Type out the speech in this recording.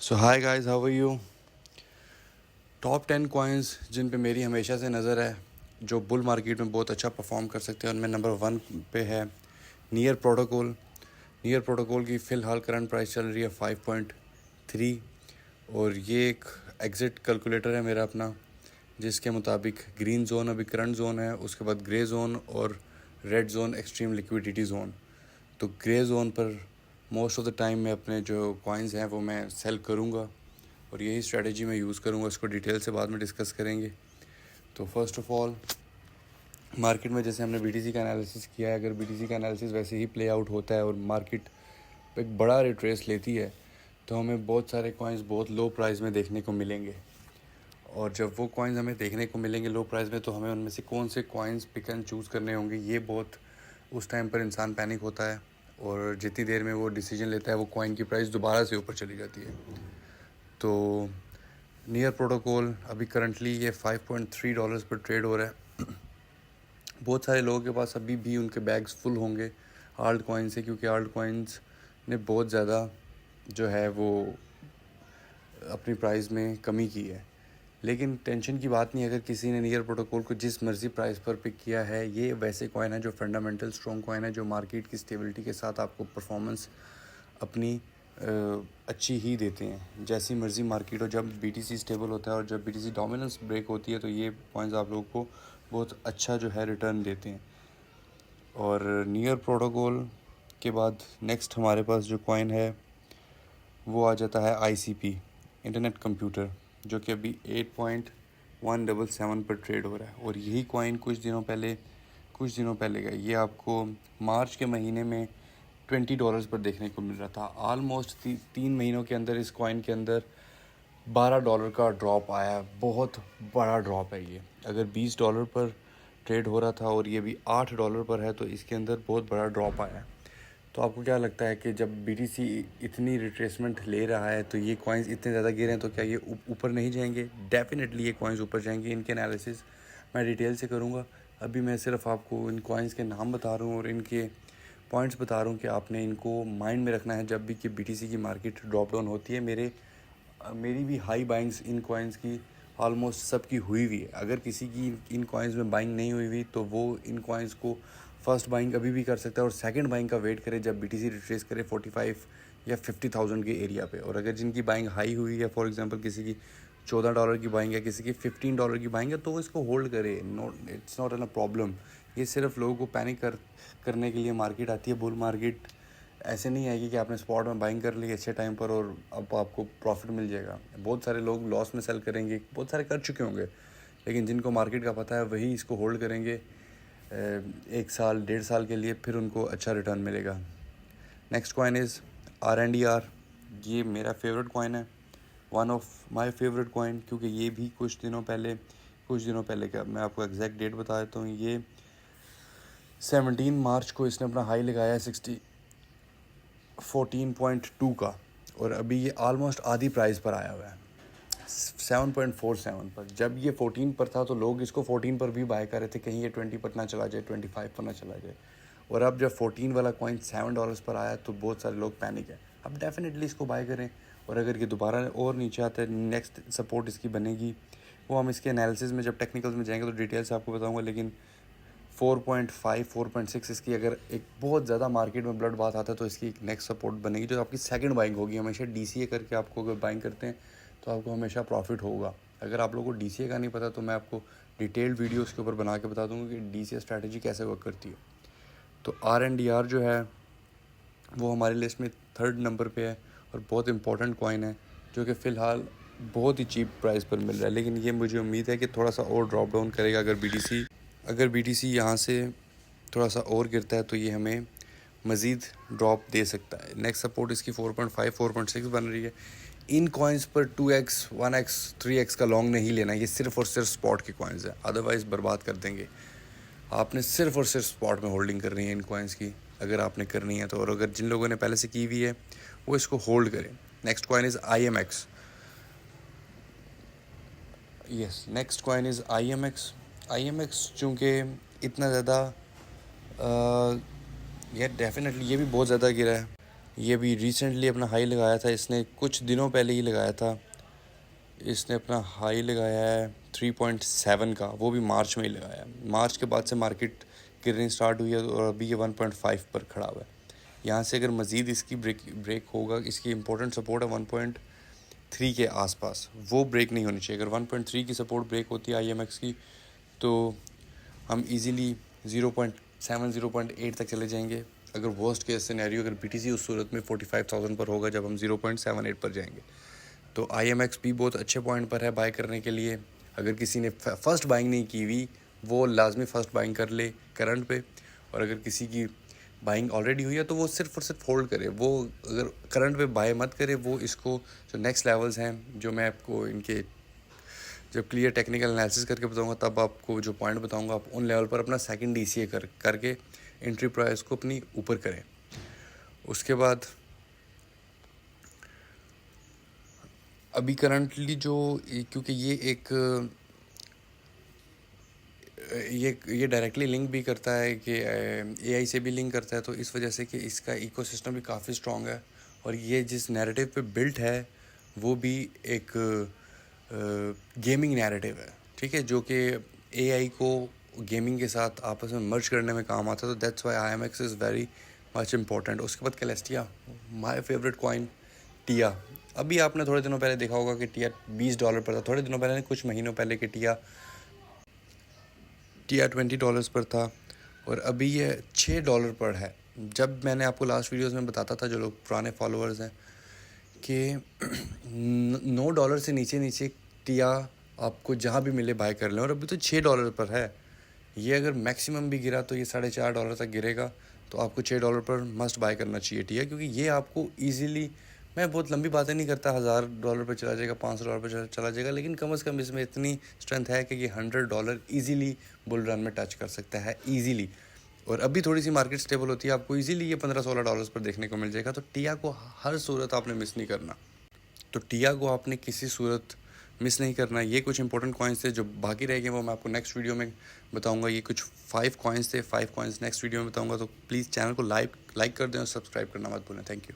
So hi guys, how are you. Top 10 coins जिन पे मेरी हमेशा से नज़र है, जो बुल मार्केट में बहुत अच्छा परफॉर्म कर सकते हैं, उनमें नंबर 1 पे है नियर प्रोटोकॉल। नियर प्रोटोकॉल की फ़िलहाल करंट प्राइस चल रही है 5.3 और ये एक एग्ज़िट कैलकुलेटर है मेरा अपना, जिसके मुताबिक ग्रीन जोन अभी करंट जोन है, उसके बाद ग्रे जोन और red zone extreme liquidity zone. तो ग्रे जोन पर मोस्ट ऑफ द टाइम मैं अपने जो कॉइन्स हैं वो मैं सेल करूँगा और यही स्ट्रेटजी मैं यूज़ करूँगा। इसको डिटेल से बाद में डिस्कस करेंगे। तो फर्स्ट ऑफ ऑल, मार्केट में जैसे हमने बीटीसी का एनालिसिस किया है, अगर बीटीसी का एनालिसिस वैसे ही प्ले आउट होता है और मार्केट एक बड़ा रिट्रेस लेती है तो हमें बहुत सारे कॉइन्स बहुत लो प्राइस में देखने को मिलेंगे। और जब वो कॉइन्स हमें देखने को मिलेंगे लो प्राइस में, तो हमें उनमें से कौन से कॉइन्स पिक एंड चूज़ करने होंगे, ये बहुत उस टाइम पर इंसान पैनिक होता है और जितनी देर में वो डिसीजन लेता है वो कॉइन की प्राइस दोबारा से ऊपर चली जाती है। तो नियर प्रोटोकॉल अभी करंटली ये $5.3 पर ट्रेड हो रहा है। बहुत सारे लोगों के पास अभी भी उनके बैग्स फुल होंगे आल्ट कॉइन से, क्योंकि आल्ट कॉइन्स ने बहुत ज़्यादा जो है वो अपनी प्राइस में कमी की है। लेकिन टेंशन की बात नहीं, अगर किसी ने नियर प्रोटोकॉल को जिस मर्ज़ी प्राइस पर पिक किया है, ये वैसे कॉइन है जो फंडामेंटल स्ट्रॉन्ग कॉइन है, जो मार्केट की स्टेबिलिटी के साथ आपको परफॉर्मेंस अपनी अच्छी ही देते हैं। जैसी मर्ज़ी मार्केट हो, जब बीटीसी स्टेबल होता है और जब बीटीसी डोमिनेंस ब्रेक होती है तो ये कॉइन्स आप लोगों को बहुत अच्छा जो है रिटर्न देते हैं। और नियर प्रोटोकॉल के बाद नेक्स्ट हमारे पास जो कॉइन है वो आ जाता है आईसीपी, इंटरनेट कंप्यूटर, जो कि अभी 8.177 पर ट्रेड हो रहा है। और यही कॉइन कुछ दिनों पहले का ये आपको मार्च के महीने में $20 पर देखने को मिल रहा था। ऑलमोस्ट 3 महीनों के अंदर इस कॉइन के अंदर $12 का ड्रॉप आया। बहुत बड़ा ड्रॉप है ये। अगर $20 पर ट्रेड हो रहा था और ये भी $8 पर है, तो इसके अंदर बहुत बड़ा ड्रॉप आया है। तो आपको क्या लगता है कि जब बीटीसी इतनी रिट्रेसमेंट ले रहा है तो ये कॉइन्स इतने ज़्यादा गिरे हैं, तो क्या ये ऊपर नहीं जाएंगे? डेफिनेटली ये कॉइन्स ऊपर जाएंगे। इनके एनालिसिस मैं डिटेल से करूँगा। अभी मैं सिर्फ आपको इन कॉइन्स के नाम बता रहा हूँ और इनके पॉइंट्स बता रहा हूँ कि आपने इनको माइंड में रखना है जब भी कि बीटीसी की मार्केट ड्रॉप डाउन होती है। मेरी भी हाई बाइंग्स इन कॉइन्स की ऑलमोस्ट सबकी हुई हुई है। अगर किसी की इन कॉइन्स में बाइंग नहीं हुई तो वो इन कॉइन्स को फर्स्ट बाइंग अभी भी कर सकता है और सेकंड बाइंग का वेट करे जब बीटीसी रिट्रेस करे 45 या 50,000 के एरिया पे। और अगर जिनकी बाइंग हाई हुई है, फॉर एग्जांपल किसी की $14 की बाइंग है, किसी की $15 की बाइंग है, तो वो इसको होल्ड करे। It's not an a problem. ये सिर्फ लोगों को पैनिक करने के लिए मार्केट आती है। बुल मार्केट ऐसे नहीं आएगी कि आपने स्पॉट में बाइंग कर ली अच्छे टाइम पर और अब आपको प्रॉफिट मिल जाएगा। बहुत सारे लोग लॉस में सेल करेंगे, बहुत सारे कर चुके होंगे, लेकिन जिनको मार्केट का पता है वही इसको होल्ड करेंगे 1 साल 1.5 साल के लिए, फिर उनको अच्छा रिटर्न मिलेगा। Next coin is RNDR। ये मेरा फेवरेट कॉइन है, one of my favourite coin, क्योंकि ये भी कुछ दिनों पहले का मैं आपको एग्जैक्ट डेट बता देता हूँ। ये 17 मार्च को इसने अपना हाई लगाया है 14.2 का, और अभी ये ऑलमोस्ट आधी प्राइस पर आया हुआ है 7.47 पर। जब ये 14 पर था तो लोग इसको 14 पर भी बाय कर रहे थे, कहीं ये 20 पर ना चला जाए, 25 पर ना चला जाए। और अब जब 14 वाला कॉइन $7 पर आया तो बहुत सारे लोग पैनिक है। अब डेफिनेटली इसको बाय करें, और अगर ये दोबारा और नीचे आता है, नेक्स्ट सपोर्ट इसकी बनेगी, वो हम इसके एनालिसिस में जब टेक्निकल्स में जाएंगे तो डिटेल से आपको बताऊँगा। लेकिन 4.5 4.6 इसकी अगर एक बहुत ज़्यादा मार्केट में ब्लड बात आता है तो इसकी एक नेक्स्ट सपोर्ट बनेगी, जो आपकी सेकंड बाइंग होगी। हमेशा DCA करके आपको अगर बाइंग करते हैं तो आपको हमेशा प्रॉफिट होगा। अगर आप लोगों को DCA का नहीं पता तो मैं आपको डिटेल्ड वीडियो उसके ऊपर बना के बता दूँगा कि DCA स्ट्रैटेजी कैसे वर्क करती है। तो RNDR जो है वो हमारी लिस्ट में 3rd नंबर पे है और बहुत इंपॉर्टेंट कॉइन है, जो कि फ़िलहाल बहुत ही चीप प्राइस पर मिल रहा है। लेकिन ये मुझे उम्मीद है कि थोड़ा सा और ड्रॉप डाउन करेगा। अगर BTC यहाँ से थोड़ा सा और गिरता है तो ये हमें मज़ीद ड्रॉप दे सकता है। नेक्स्ट सपोर्ट इसकी 4.5 4.6 बन रही है। इन कॉइन्स पर 2x 1x 3x का लॉन्ग नहीं लेना, ये सिर्फ और सिर्फ स्पॉट के कॉइन्स है, अदरवाइज़ बर्बाद कर देंगे। आपने सिर्फ और सिर्फ स्पॉट में होल्डिंग करनी है इन कॉइन्स की, अगर आपने करनी है तो। और अगर जिन लोगों ने पहले से की हुई है वो इसको होल्ड करें। Next coin is IMX। Next coin is IMX चूँकि इतना ज़्यादा यार डेफिनेटली ये भी बहुत ज़्यादा गिरा है। ये भी रिसेंटली अपना हाई लगाया था, इसने कुछ दिनों पहले ही लगाया था। इसने अपना हाई लगाया है 3.7 का, वो भी मार्च में ही लगाया है। मार्च के बाद से मार्केट गिरनी स्टार्ट हुई है और अभी ये 1.5 पर खड़ा हुआ है। यहाँ से अगर मज़ीद इसकी ब्रेक होगा, इसकी इंपॉर्टेंट सपोर्ट है 1.3 के आसपास, वो ब्रेक नहीं होनी चाहिए। अगर 1.3 की सपोर्ट ब्रेक होती है IMX की तो हम इजीली 0.7 0.8 तक चले जाएंगे। अगर वर्स्ट केस सिनेरियो अगर BTC उस सूरत में 45,000 पर होगा जब हम 0.78 पर जाएंगे। तो IMX भी बहुत अच्छे पॉइंट पर है बाय करने के लिए। अगर किसी ने फ़र्स्ट बाइंग नहीं की हुई वो लाजमी फ़र्स्ट बाइंग कर ले करंट पे, और अगर किसी की बाइंग ऑलरेडी हुई है तो वो सिर्फ और सिर्फ होल्ड करे। वो अगर करंट पे बाय मत करे, वो इसको जो नेक्स्ट लेवल्स हैं जो मैं आपको इनके जब क्लियर टेक्निकल एनालिसिस करके बताऊंगा तब आपको जो पॉइंट बताऊंगा, आप उन लेवल पर अपना सेकंड DCA करके एंट्री प्राइस को अपनी ऊपर करें। उसके बाद अभी करंटली जो, क्योंकि ये एक ये डायरेक्टली लिंक भी करता है कि AI से भी लिंक करता है, तो इस वजह से कि इसका इकोसिस्टम भी काफ़ी स्ट्रॉन्ग है। और ये जिस नैरेटिव पे बिल्ट है वो भी एक गेमिंग नैरेटिव है, ठीक है, जो कि AI को गेमिंग के साथ आपस में मर्ज करने में काम आता है। तो that's why IMX is very much important. उसके बाद कैलेस्टिया, माय फेवरेट कॉइन, टिया। अभी आपने थोड़े दिनों पहले देखा होगा कि टिया $20 पर था। थोड़े दिनों पहले, कुछ महीनों पहले कि टिया $20 पर था, और अभी ये $6 पर है। जब मैंने आपको लास्ट वीडियोस में बताता था, जो लोग पुराने फॉलोअर्स हैं, कि $9 से नीचे नीचे टिया आपको जहाँ भी मिले बाय कर लें, और अभी तो $6 पर है। ये अगर मैक्सिमम भी गिरा तो ये $4.5 तक गिरेगा, तो आपको $6 पर मस्ट बाय करना चाहिए टिया, क्योंकि ये आपको ईज़िली, मैं बहुत लंबी बातें नहीं करता, $1,000 पर चला जाएगा, $500 पर चला जाएगा, लेकिन कम से कम इसमें इतनी स्ट्रेंथ है कि ये $100 ईज़िली बुल रन में टच कर सकता है ईज़िली। और अभी थोड़ी सी मार्केट स्टेबल होती है, आपको इजीली ये $15-16 पर देखने को मिल जाएगा। तो टिया को हर सूरत आपने मिस नहीं करना। तो टिया को आपने किसी सूरत मिस नहीं करना। ये कुछ इंपॉर्टेंट कॉइन्स थे, जो बाकी रह गए वो मैं आपको नेक्स्ट वीडियो में बताऊंगा। ये कुछ 5 कॉइन्स थे, 5 कॉइन्स नेक्स्ट वीडियो में बताऊंगा। तो प्लीज़ चैनल को लाइक कर दें और सब्सक्राइब करना मत भूलें। Thank you.